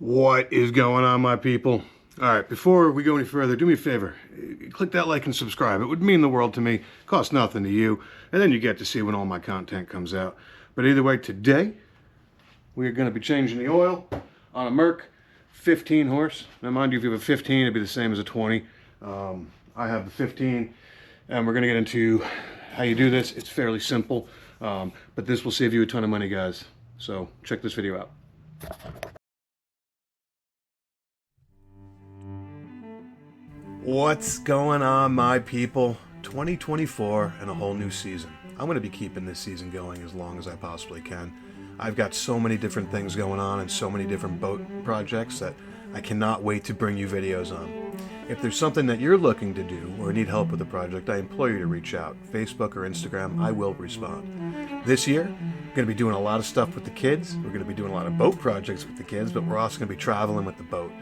What is going on, my people? All right, before we go any further, do me a favor. Click that like and subscribe. It would mean the world to me. Costs nothing to you. And then you get to see when all my content comes out. But either way, today, we are going to be changing the oil on a Merc 15 horse. Now, mind you, if you have a 15, it'd be the same as a 20. I have the 15, and we're going to get into how you do this. It's fairly simple, but this will save you a ton of money, guys. So check this video out. What's going on, my people? 2024 and a whole new season. I'm going to be keeping this season going as long as I possibly can. I've got so many different things going on and so many different boat projects that I cannot wait to bring you videos on. If there's something that you're looking to do or need help with a project, I implore you to reach out. Facebook or Instagram, I will respond. This year, we're going to be doing a lot of stuff with the kids. We're going to be doing a lot of boat projects with the kids, but we're also going to be traveling with the boat.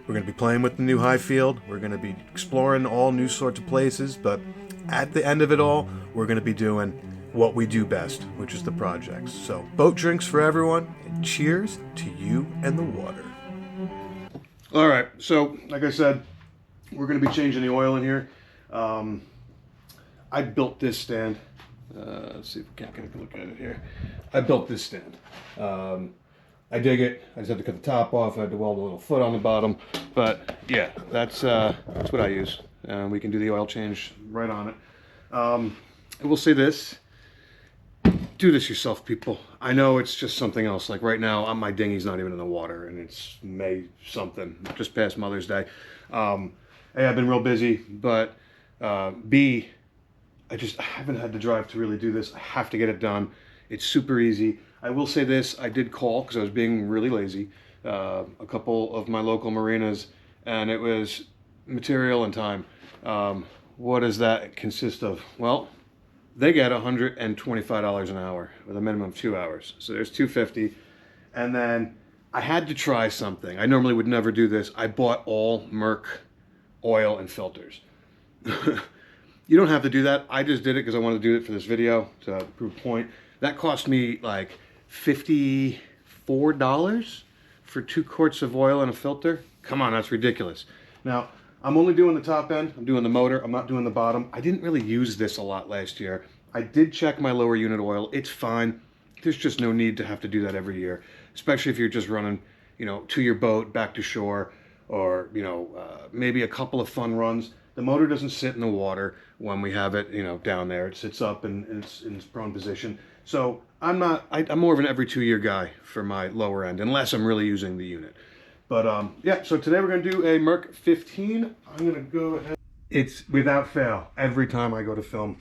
We're going to be playing with the new high field. We're going to be exploring all new sorts of places, but at the end of it all, we're going to be doing what we do best, which is the projects. So, boat drinks for everyone, and cheers to you and the water. All right, so like I said, we're going to be changing the oil in here. I built this stand. Let's see if we can't get a look at it here. I built this stand. I dig it. I just had to cut the top off. I had to weld a little foot on the bottom. But yeah, that's what I use. We can do the oil change right on it. I will say this. Do this yourself, people. I know it's just something else. Like right now, my dinghy's not even in the water, and it's May something, just past Mother's Day. A, I've been real busy, but B, I haven't had the drive to really do this. I have to get it done. It's super easy. I will say this, I did call, because I was being really lazy, a couple of my local marinas, and it was material and time. What does that consist of? Well, they get $125 an hour with a minimum of 2 hours. So there's $250. And then I had to try something. I normally would never do this. I bought all Merc oil and filters. You don't have to do that. I just did it because I wanted to do it for this video to prove a point. That cost me like $54 for 2 quarts of oil and a filter. Come on, that's ridiculous. Now, I'm only doing the top end. I'm doing the motor. I'm not doing the bottom. I didn't really use this a lot last year. I did check my lower unit oil. It's fine. There's just no need to have to do that every year, especially if you're just running, to your boat, back to shore, or, maybe a couple of fun runs. The motor doesn't sit in the water when we have it, down there. It sits up in its prone position. So I'm more of an every 2-year guy for my lower end, unless I'm really using the unit. But yeah, so today we're going to do a Merc 15. I'm going to go ahead. It's without fail. Every time I go to film,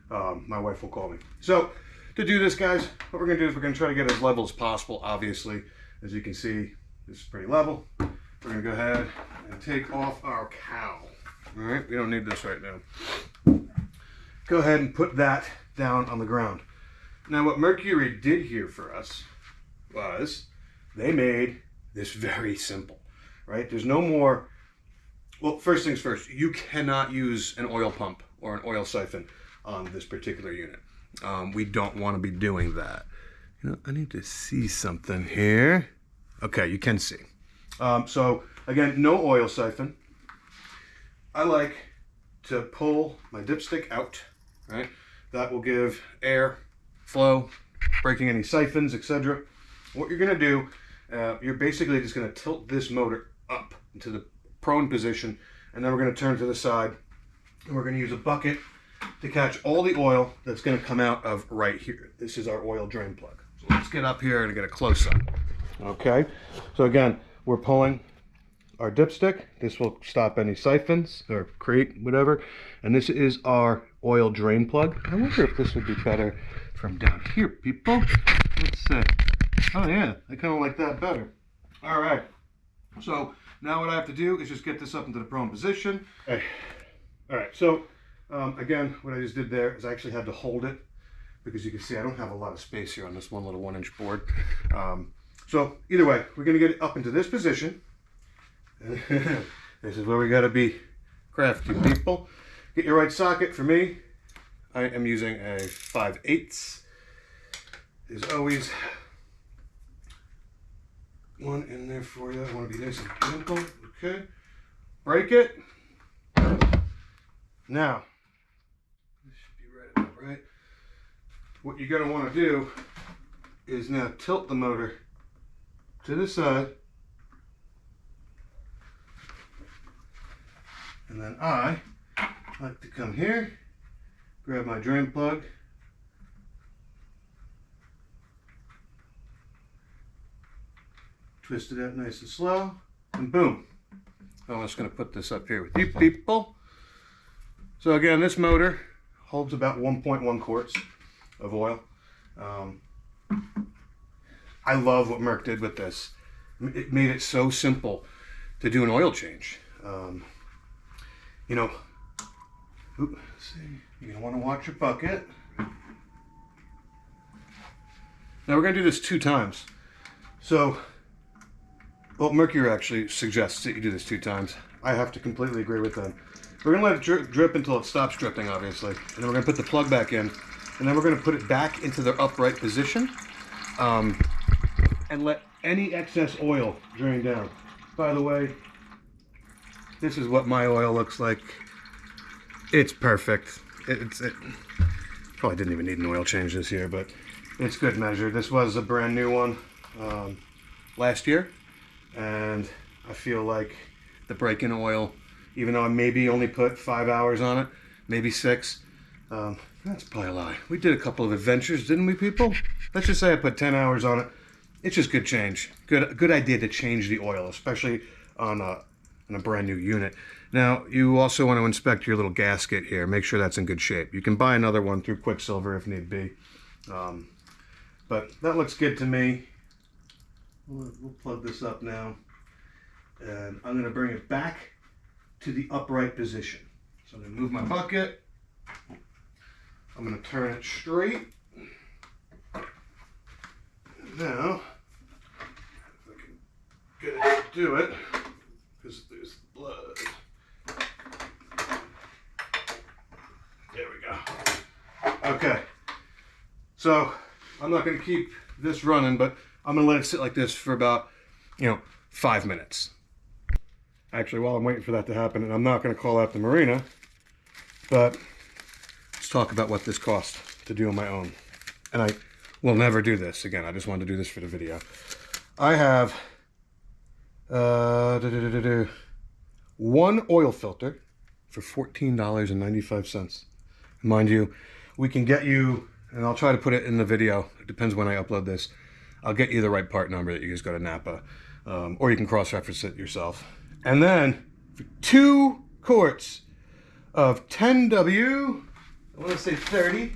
my wife will call me. So to do this, guys, what we're going to do is we're going to try to get as level as possible, obviously. As you can see, this is pretty level. We're going to go ahead and take off our cowl. All right, we don't need this right now. Go ahead and put that down on the ground. Now, what Mercury did here for us was they made this very simple, right? There's no more, well, first things first, you cannot use an oil pump or an oil siphon on this particular unit. We don't want to be doing that. I need to see something here. Okay, you can see. So again, no oil siphon. I like to pull my dipstick out, right? That will give air flow, breaking any siphons, etc. What you're going to do, you're basically just going to tilt this motor up into the prone position, and then we're going to turn to the side, and we're going to use a bucket to catch all the oil that's going to come out of right here. This is our oil drain plug. So let's get up here and get a close-up. Okay, so again, we're pulling our dipstick. This will stop any siphons or create whatever, and this is our oil drain plug. I wonder if this would be better from down here, people. Let's see. Oh yeah, I kind of like that better. All right, so now what I have to do is just get this up into the prone position. Okay. All right, so again, what I just did there is I actually had to hold it because you can see I don't have a lot of space here on this one little 1-inch board. So either way, we're gonna get it up into this position. This is where we gotta be crafty, people. Get your right socket. For me, I am using a 5/8. As always, one in there for you. I want to be nice and gentle. Okay. Break it. Now, this should be right about right. What you're going to want to do is now tilt the motor to the side. And then I like to come here, grab my drain plug, twist it out nice and slow, and boom. I'm just going to put this up here with you people. So again, this motor holds about 1.1 quarts of oil. I love what Merc did with this. It made it so simple to do an oil change. You know, let's see, you're going to want to watch your bucket. Now we're going to do this 2 times. So, well, Mercury actually suggests that you do this 2 times. I have to completely agree with them. We're going to let it drip until it stops dripping, obviously. And then we're going to put the plug back in. And then we're going to put it back into the upright position. And let any excess oil drain down. By the way, this is what my oil looks like. It's perfect. It probably didn't even need an oil change this year, but it's good measure. This was a brand new one last year. And I feel like the break-in oil, even though I maybe only put 5 hours on it, maybe 6, that's probably a lie. We did a couple of adventures, didn't we, people? Let's just say I put 10 hours on it. It's just good change. Good idea to change the oil, especially on a brand new unit. Now, you also want to inspect your little gasket here. Make sure that's in good shape. You can buy another one through Quicksilver if need be. But that looks good to me. We'll plug this up now. And I'm going to bring it back to the upright position. So I'm going to move my bucket. I'm going to turn it straight. Now, if I can get it to do it, because there's blood. There we go. Okay. So, I'm not going to keep this running, but I'm going to let it sit like this for about, 5 minutes. Actually, while I'm waiting for that to happen, and I'm not going to call out the marina, but let's talk about what this cost to do on my own. And I will never do this again. I just wanted to do this for the video. I have one oil filter for $14.95. Mind you, we can get you, and I'll try to put it in the video. It depends when I upload this. I'll get you the right part number that you just go to Napa, or you can cross-reference it yourself. And then for 2 quarts of 10W, I want to say 30,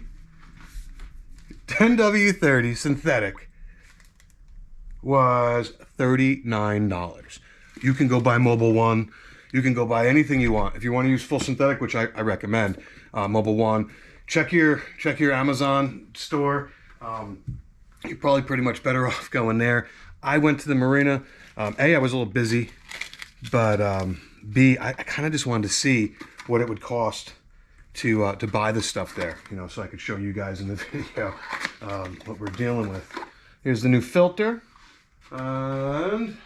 10W30 synthetic was $39. You can go buy Mobile One. You can go buy anything you want. If you want to use full synthetic, which I recommend, Mobile One, check your Amazon store. You're probably pretty much better off going there. I went to the marina. A, I was a little busy, but B, I kind of just wanted to see what it would cost to buy the stuff there, so I could show you guys in the video what we're dealing with. Here's the new filter, and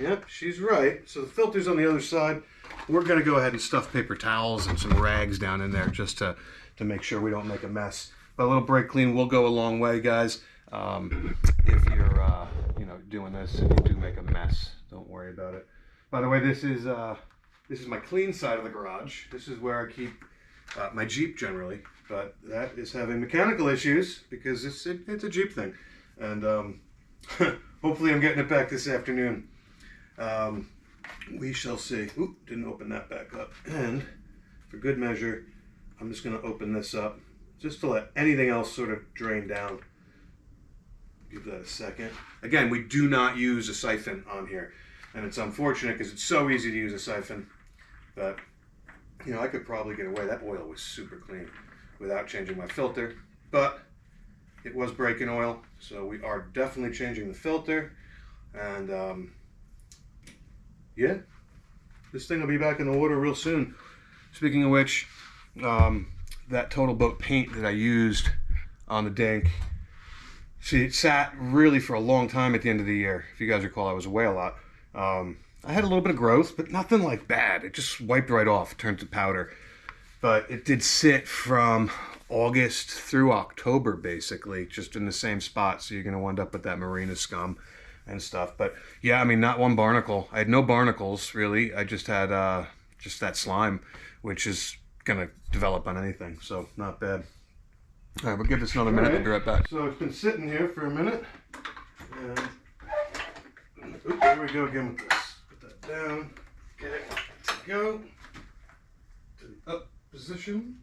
yep, she's right. So the filter's on the other side. We're gonna go ahead and stuff paper towels and some rags down in there just to make sure we don't make a mess. But a little brake clean will go a long way, guys. If you're doing this and you do make a mess, don't worry about it. By the way, this is my clean side of the garage. This is where I keep my Jeep generally, but that is having mechanical issues because it's a Jeep thing. And hopefully I'm getting it back this afternoon. We shall see. Oop, didn't open that back up. And for good measure, I'm just going to open this up just to let anything else sort of drain down. Give that a second. Again, we do not use a siphon on here. And it's unfortunate because it's so easy to use a siphon. But, I could probably get away. That oil was super clean without changing my filter. But it was break-in oil, so we are definitely changing the filter. And, yeah, this thing will be back in the water real soon. Speaking of which, that Total Boat paint that I used on the Dink, she sat really for a long time at the end of the year. If you guys recall, I was away a lot. I had a little bit of growth, but nothing like bad. It just wiped right off, turned to powder. But it did sit from August through October, basically, just in the same spot. So you're going to wind up with that marina scum and stuff. But yeah, I mean, not one barnacle. I had no barnacles, really. I just had just that slime, which is going to develop on anything. So not bad. All right, we'll give this another minute. We'll be right back. So it's been sitting here for a minute. And oops, here we go again with this. Put that down. Get it to go. To the up position.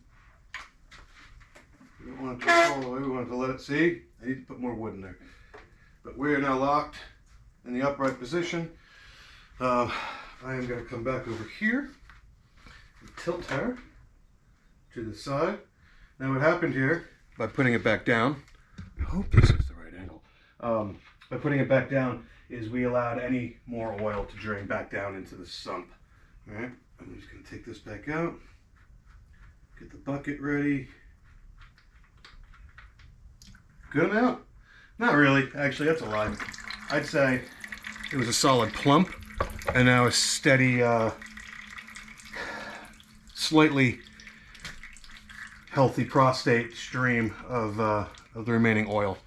We don't want it to go all the way. We want it to let it see. I need to put more wood in there. But we are now locked in the upright position. I am going to come back over here and tilt her to the side. Now what happened here, by putting it back down, I hope this is the right angle. By putting it back down is we allowed any more oil to drain back down into the sump. All right, I'm just going to take this back out, get the bucket ready. Good amount? Not really, actually, that's a lie. I'd say it was a solid plump and now a steady, slightly healthy prostate stream of the remaining oil.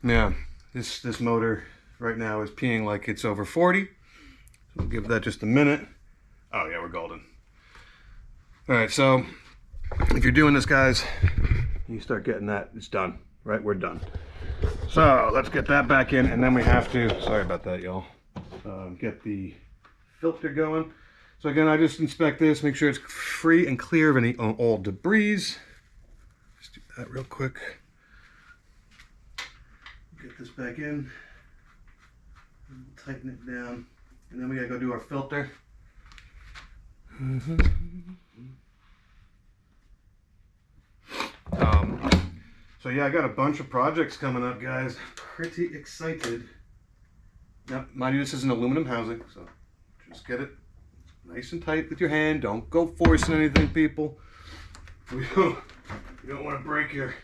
Yeah, this motor right now is peeing like it's over 40. So we'll give that just a minute. Oh yeah, we're golden. All right, so if you're doing this, guys, you start getting that, it's done, right? We're done. So let's get that back in, and then we have to, sorry about that, y'all, get the filter going. So again, I just inspect this, make sure it's free and clear of any old debris. Just do that real quick. Get this back in. Tighten it down. And then we gotta go do our filter. So yeah, I got a bunch of projects coming up, guys. Pretty excited. Now, mind you, this is an aluminum housing, so just get it nice and tight with your hand. Don't go forcing anything, people. You don't want to break your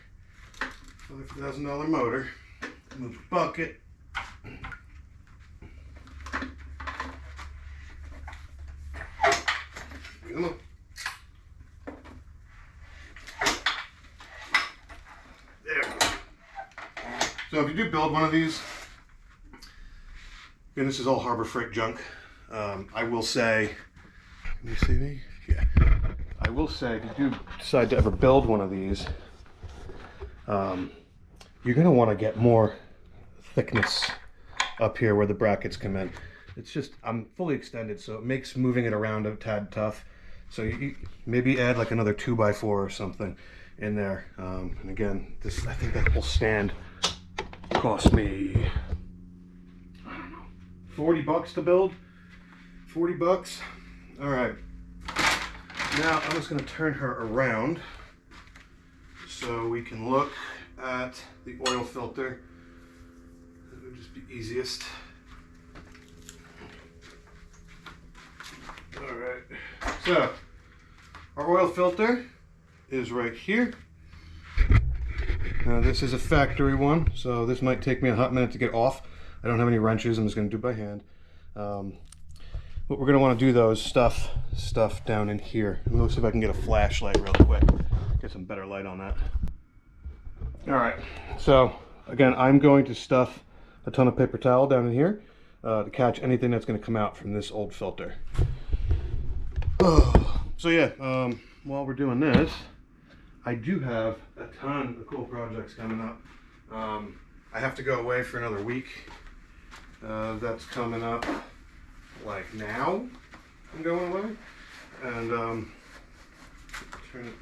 $5,000 motor. Move the bucket. Come on. There. So if you do build one of these, and this is all Harbor Freight junk, I will say, can you see me? Yeah. I will say, if you do decide to ever build one of these, you're going to want to get more thickness up here where the brackets come in. It's just, I'm fully extended, so it makes moving it around a tad tough. So you maybe add like another 2x4 or something in there. And again, this, I think that whole stand cost me, I don't know, 40 bucks to build. 40 bucks. All right. Now I'm just going to turn her around so we can look at the oil filter. That would just be easiest. All right. So our oil filter is right here. Now this is a factory one, so this might take me a hot minute to get off. I don't have any wrenches. I'm just going to do it by hand. What we're going to want to do though is stuff down in here. Let me see if I can get a flashlight real quick. Get some better light on that. All right. So again, I'm going to stuff a ton of paper towel down in here to catch anything that's going to come out from this old filter. So yeah, while we're doing this, I do have a ton of cool projects coming up. I have to go away for another week. That's coming up like now. I'm going away. And turn it.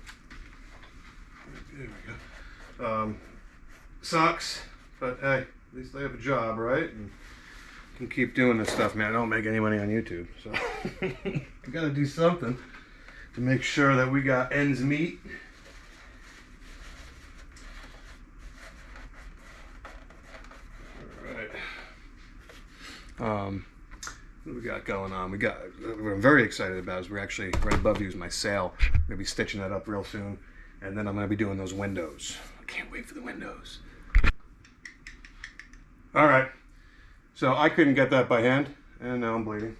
There we go. Sucks, but hey, at least I have a job, right? And can keep doing this stuff, man. I don't make any money on YouTube, so I gotta do something to make sure that we got ends meet. All right. What do we got going on? What I'm very excited about is we're actually right above you is my sail. I'm gonna be stitching that up real soon, and then I'm gonna be doing those windows. I can't wait for the windows. All right, so I couldn't get that by hand, and now I'm bleeding.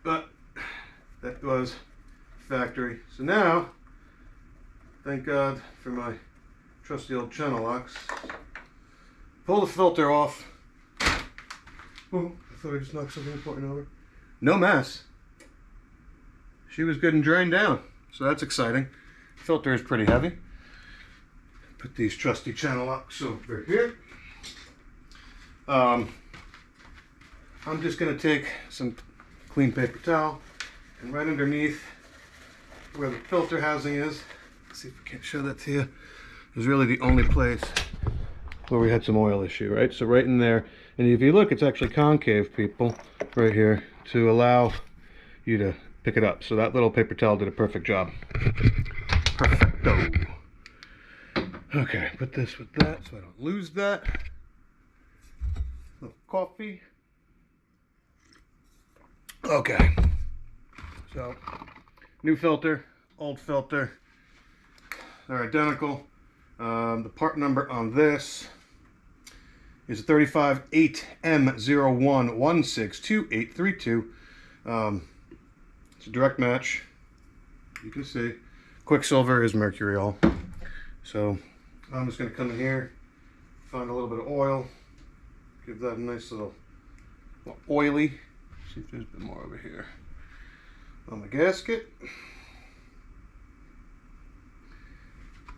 But that was factory. So now, thank God for my trusty old channel locks. Pull the filter off. Oh, I thought I just knocked something important over. No mess. She was good and drained down, so that's exciting. Filter is pretty heavy. Put these trusty channel locks over here. I'm just going to take some clean paper towel, and right underneath where the filter housing is, let's see if I can't show that to you, is really the only place where we had some oil issue, right? So right in there, and if you look, it's actually concave, people, right here, to allow you to pick it up. So that little paper towel did a perfect job. Perfecto. Okay, put this with that so I don't lose that. A little coffee. Okay, so new filter, old filter, they're identical. The part number on this is 358M01162832. It's a direct match. You can see Quicksilver is Mercury all. So I'm just going to come in here, find a little bit of oil, give that a nice little oily. See if there's a bit more over here on the gasket.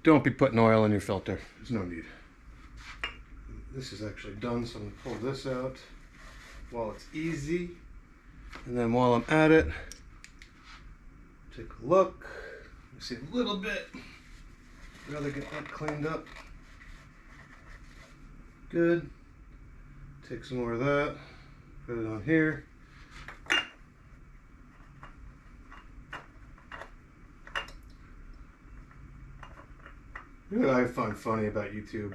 Don't be putting oil in your filter. There's no need. This is actually done, so I'm going to pull this out while it's easy. And then while I'm at it, take a look. You see a little bit. I'd rather get that cleaned up. Good. Take some more of that. Put it on here. What I find funny about YouTube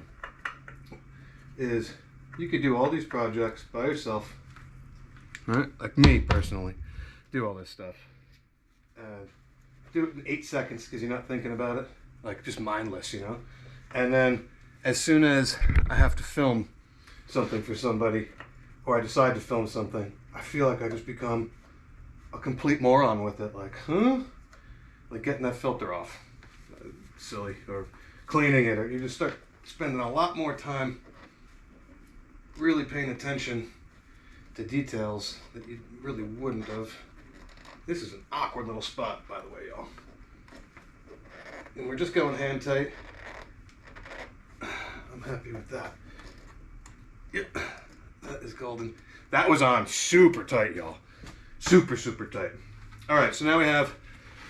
is you could do all these projects by yourself, right? Like me personally, do all this stuff and do it in 8 seconds because you're not thinking about it, like just mindless, you know. And then as soon as I have to film something for somebody, or I decide to film something, I feel like I just become a complete moron with it. Like, huh? Like getting that filter off, silly, or cleaning it, or you just start spending a lot more time really paying attention to details that you really wouldn't have. This is an awkward little spot, by the way, y'all. And we're just going hand tight. I'm happy with that. Yep, that is golden. That was on super tight, y'all. Super, super tight. All right, so now we have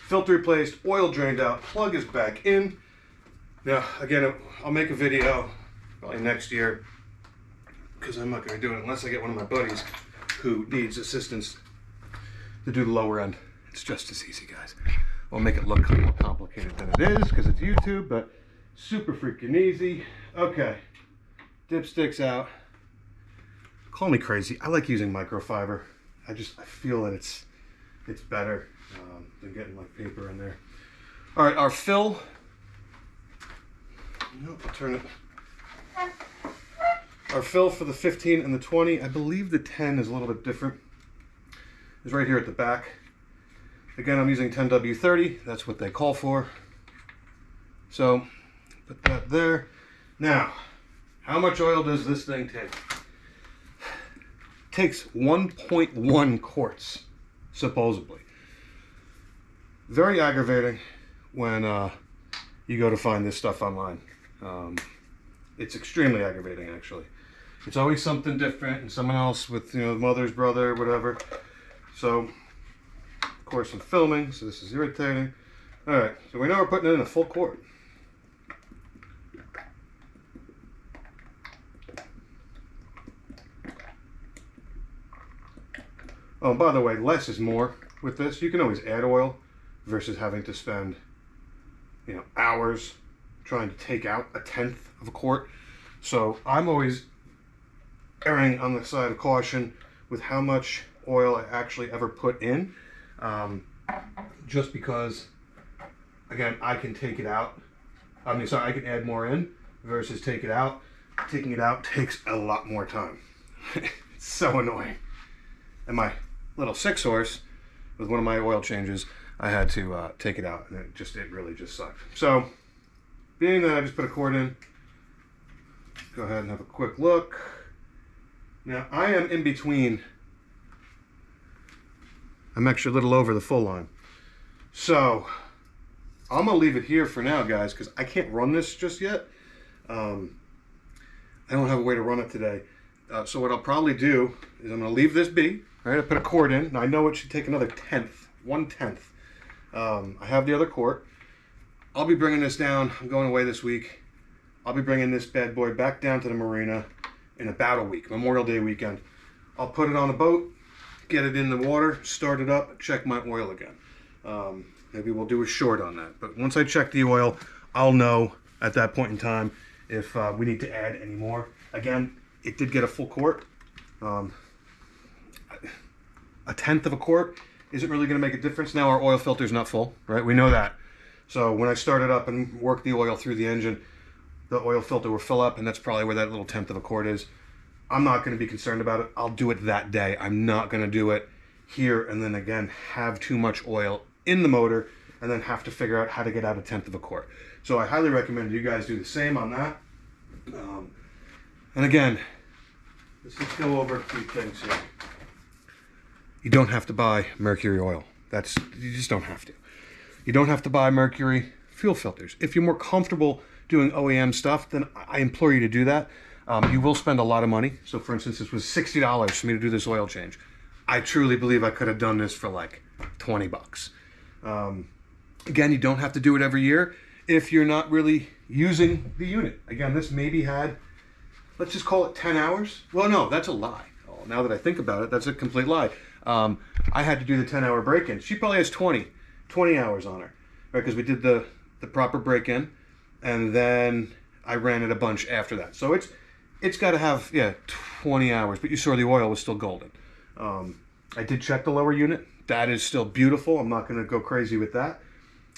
filter replaced, oil drained out, plug is back in. Now, again, I'll make a video probably next year because I'm not going to do it unless I get one of my buddies who needs assistance to do the lower end. It's just as easy, guys. We'll make it look more complicated than it is because it's YouTube, but super freaking easy. Okay, dipsticks out. Call me crazy. I like using microfiber. I feel that it's better than getting like paper in there. All right, our fill. Nope, I'll turn it. Our fill for the 15 and the 20, I believe the 10 is a little bit different, is right here at the back. Again, I'm using 10W30, that's what they call for. So, put that there. Now, how much oil does this thing take? It takes 1.1 quarts, supposedly. Very aggravating when you go to find this stuff online. It's extremely aggravating, actually. It's always something different and someone else with, you know, mother's brother, whatever. So, of course, I'm filming, so this is irritating. All right, so we know we're putting it in a full quart. Oh, by the way, less is more with this. You can always add oil versus having to spend, you know, hours trying to take out a tenth of a quart. So I'm always erring on the side of caution with how much oil I actually ever put in, just because, again, I can take it out. I can add more in versus take it out. Taking it out takes a lot more time. It's so annoying. And my little 6-horse, with one of my oil changes, I had to take it out, and it really just sucked. So, being that I just put a cord in, go ahead and have a quick look. Now, I am in between. I'm actually a little over the full line. So, I'm going to leave it here for now, guys, because I can't run this just yet. I don't have a way to run it today. So what I'll probably do is I'm going to leave this be. Right, I put a cord in. Now, I know it should take another 1/10. I have the other cord. I'll be bringing this down. I'm going away this week. I'll be bringing this bad boy back down to the marina in about a week, Memorial Day weekend. I'll put it on a boat, get it in the water, start it up, check my oil again. Maybe we'll do a short on that. But once I check the oil, I'll know at that point in time if we need to add any more. Again, it did get a full quart. 1/10 of a quart isn't really going to make a difference. Now our oil filter is not full, right? We know that. So when I start it up and work the oil through the engine, the oil filter will fill up, and that's probably where that little 1/10 of a quart is. I'm not going to be concerned about it. I'll do it that day. I'm not going to do it here and then again have too much oil in the motor and then have to figure out how to get out 1/10 of a quart. So I highly recommend you guys do the same on that. And again, let's just go over a few things here. You don't have to buy Mercury oil. You just don't have to. You don't have to buy Mercury fuel filters. If you're more comfortable doing OEM stuff, then I implore you to do that. You will spend a lot of money. So for instance, this was $60 for me to do this oil change. I truly believe I could have done this for like 20 bucks. Again, you don't have to do it every year if you're not really using the unit. Again, this maybe had, let's just call it 10 hours. Well, no, that's a lie. Oh, now that I think about it, that's a complete lie. I had to do the 10-hour break-in. She probably has 20 hours on her, right? Because we did the proper break-in, and then I ran it a bunch after that. So it's got to have 20 hours. But you saw the oil was still golden. I did check the lower unit. That is still beautiful. I'm not going to go crazy with that.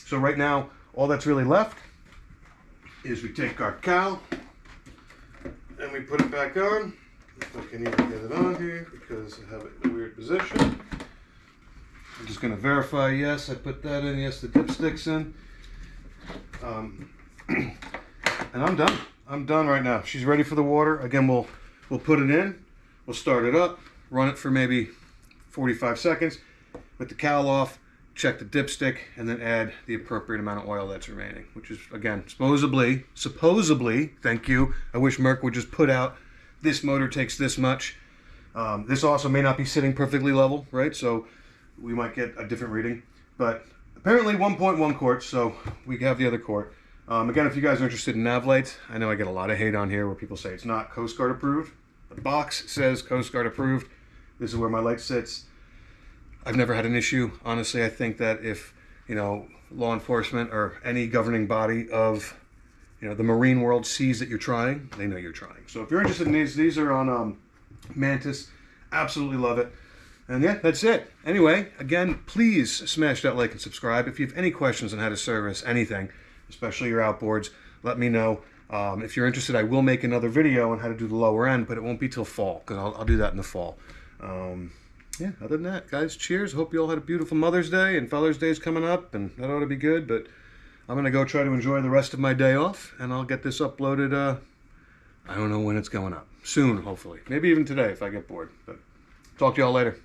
So right now, all that's really left is we take our cowl and we put it back on. If I can even get it on here because I have it in a weird position. I'm just going to verify, yes, I put that in, yes, the dipstick's in. And I'm done. I'm done right now. She's ready for the water. Again, we'll put it in, we'll start it up, run it for maybe 45 seconds with the cowl off, check the dipstick, and then add the appropriate amount of oil that's remaining, which is, again, supposedly, thank you. I wish Merc would just put out, this motor takes this much. This also may not be sitting perfectly level, right? So we might get a different reading, but apparently 1.1 quarts, so we have the other quart. Again, if you guys are interested in nav lights, I know I get a lot of hate on here where people say it's not Coast Guard approved. The box says Coast Guard approved. This is where my light sits. I've never had an issue. Honestly, I think that if, law enforcement or any governing body of, the marine world sees that you're trying, they know you're trying. So if you're interested in these are on Mantis. Absolutely love it. And yeah, that's it. Anyway, again, please smash that like and subscribe. If you have any questions on how to service anything, especially your outboards, let me know. If you're interested, I will make another video on how to do the lower end, but it won't be till fall, because I'll do that in the fall. Yeah, other than that, guys, cheers. Hope you all had a beautiful Mother's Day, and Father's Day is coming up, and that ought to be good, but I'm going to go try to enjoy the rest of my day off, and I'll get this uploaded, I don't know when it's going up. Soon, hopefully. Maybe even today if I get bored, but talk to y'all later.